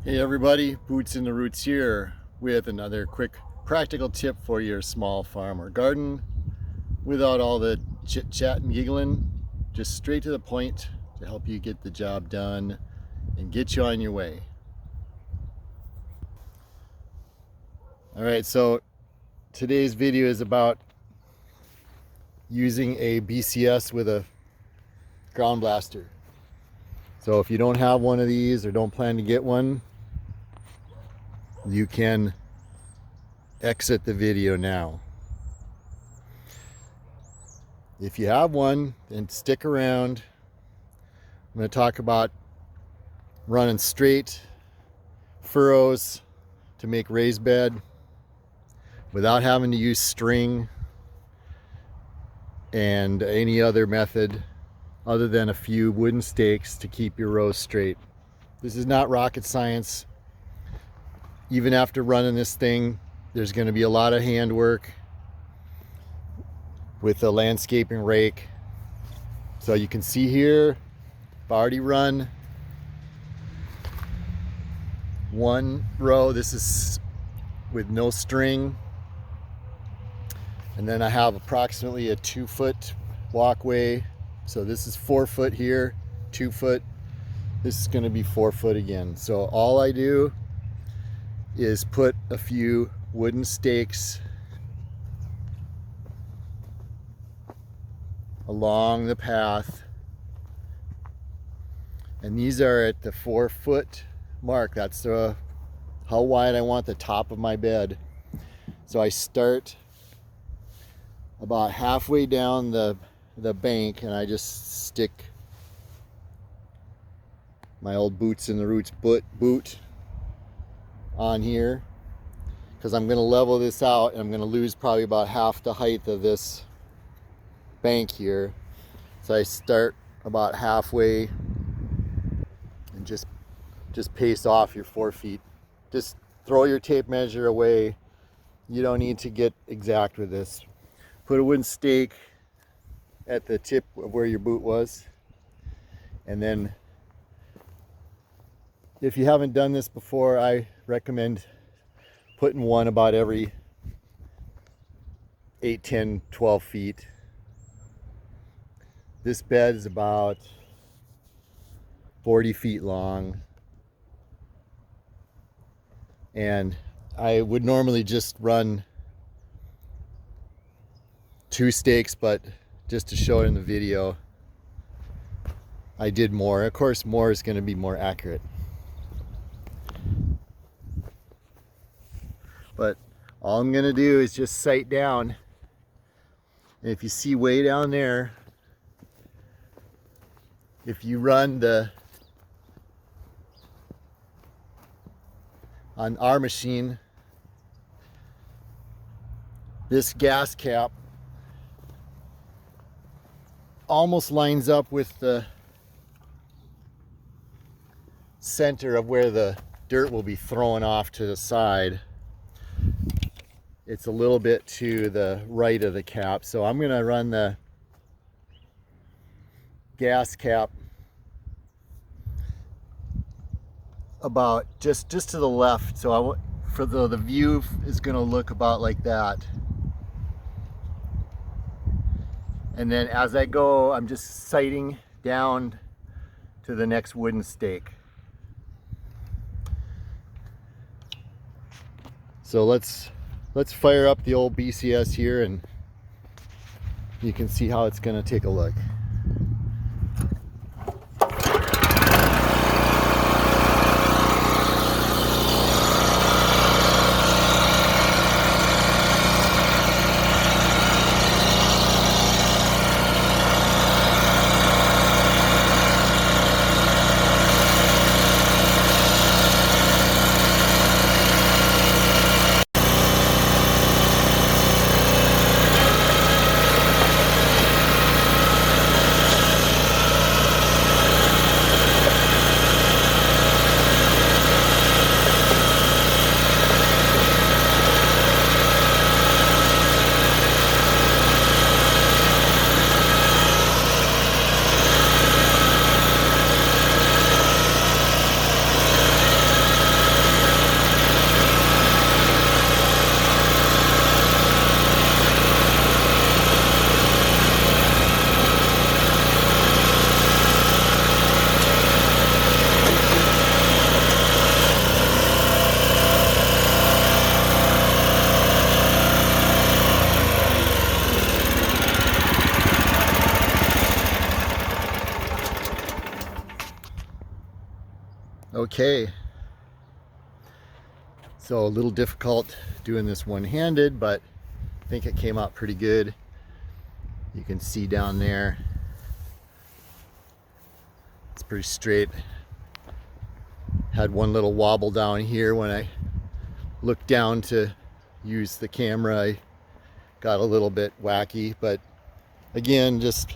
Hey everybody, Boots in the Roots here with another quick practical tip for your small farm or garden without all the chit chat and giggling, just straight to the point to help you get the job done and get you on your way. Alright, so today's video is about using a BCS with a Groundblaster. So if you don't have one of these or don't plan to get one, you can exit the video now. If you have one, then stick around. I'm going to talk about running straight furrows to make raised bed without having to use string and any other method other than a few wooden stakes to keep your rows straight. This is not rocket science. Even after running this thing, there's going to be a lot of handwork with a landscaping rake. So you can see here, I've already run one row. This is with no string. And then I have approximately a 2-foot walkway. So this is 4 foot here, 2 foot. This is going to be 4 foot again. So all I do is put a few wooden stakes along the path, and these are at the 4 foot mark. That's how wide I want the top of my bed. So I start about halfway down the bank, and I just stick my old Boots in the Roots boot on here, because I'm going to level this out and I'm going to lose probably about half the height of this bank here. So I start about halfway and just pace off your 4 feet. Just throw your tape measure away. You don't need to get exact with this. Put a wooden stake at the tip of where your boot was, and then if you haven't done this before, I recommend putting one about every 8, 10, 12 feet. This bed is about 40 feet long, and I would normally just run 2 stakes, but just to show it in the video, I did more. Of course, more is going to be more accurate. But all I'm going to do is just sight down. And if you see way down there, if you run on our machine, this gas cap almost lines up with the center of where the dirt will be thrown off to the side. It's a little bit to the right of the cap, so I'm going to run the gas cap about just to the left, so for the view is going to look about like that. And then as I go, I'm just sighting down to the next wooden stake. So let's fire up the old BCS here, and you can see how it's going to take a look. Okay, so a little difficult doing this one-handed, but I think it came out pretty good. You can see down there, it's pretty straight. Had one little wobble down here when I looked down to use the camera. I got a little bit wacky, but again, just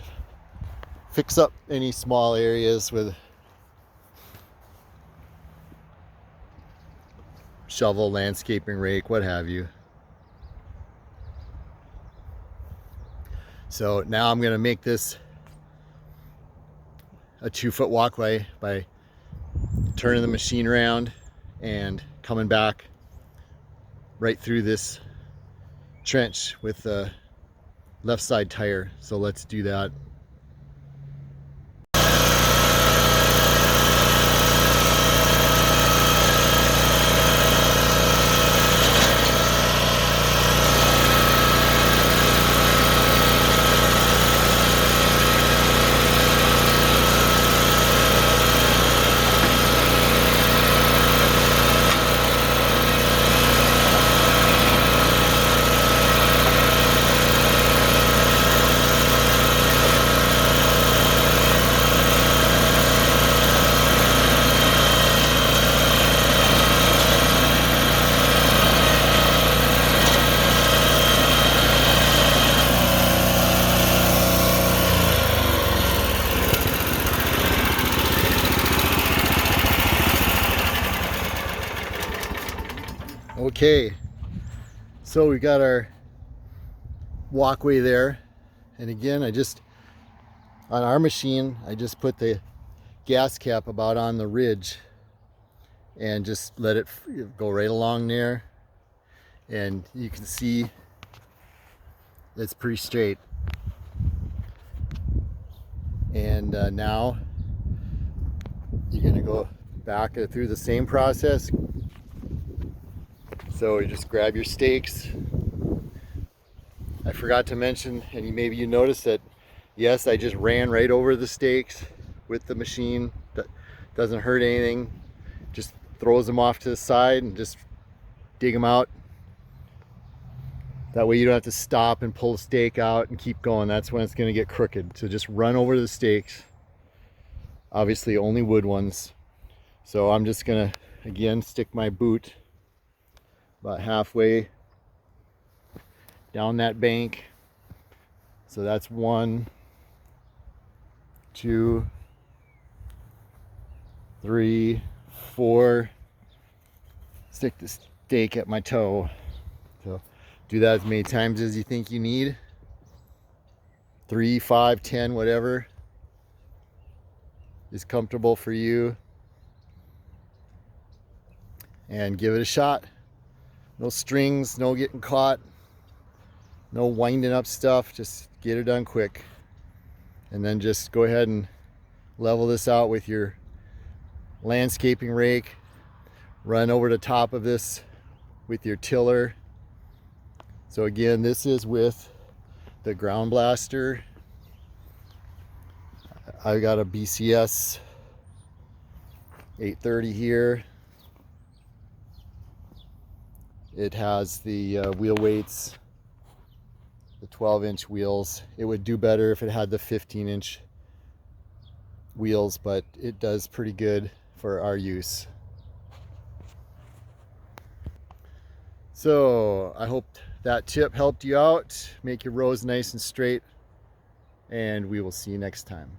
fix up any small areas with shovel, landscaping rake, what have you. So now I'm going to make this a 2-foot walkway by turning the machine around and coming back right through this trench with the left side tire. So let's do that. Okay, so we got our walkway there, and again, on our machine, I just put the gas cap about on the ridge and just let it go right along there, and you can see it's pretty straight. And now you're going to go back through the same process. So you just grab your stakes. I forgot to mention, and maybe you noticed that, yes, I just ran right over the stakes with the machine. That doesn't hurt anything. Just throws them off to the side and just dig them out. That way you don't have to stop and pull the stake out and keep going. That's when it's going to get crooked. So just run over the stakes. Obviously only wood ones. So I'm just going to, again, stick my boot about halfway down that bank. So that's 1, 2, 3, 4. Stick the stake at my toe. So do that as many times as you think you need. 3, 5, 10, whatever is comfortable for you. And give it a shot. No strings, no getting caught, no winding up stuff. Just get it done quick. And then just go ahead and level this out with your landscaping rake. Run over the top of this with your tiller. So again, this is with the Groundblaster. I've got a BCS 830 here. It has the wheel weights, the 12-inch wheels. It would do better if it had the 15-inch wheels, but it does pretty good for our use. So I hope that tip helped you out. Make your rows nice and straight, and we will see you next time.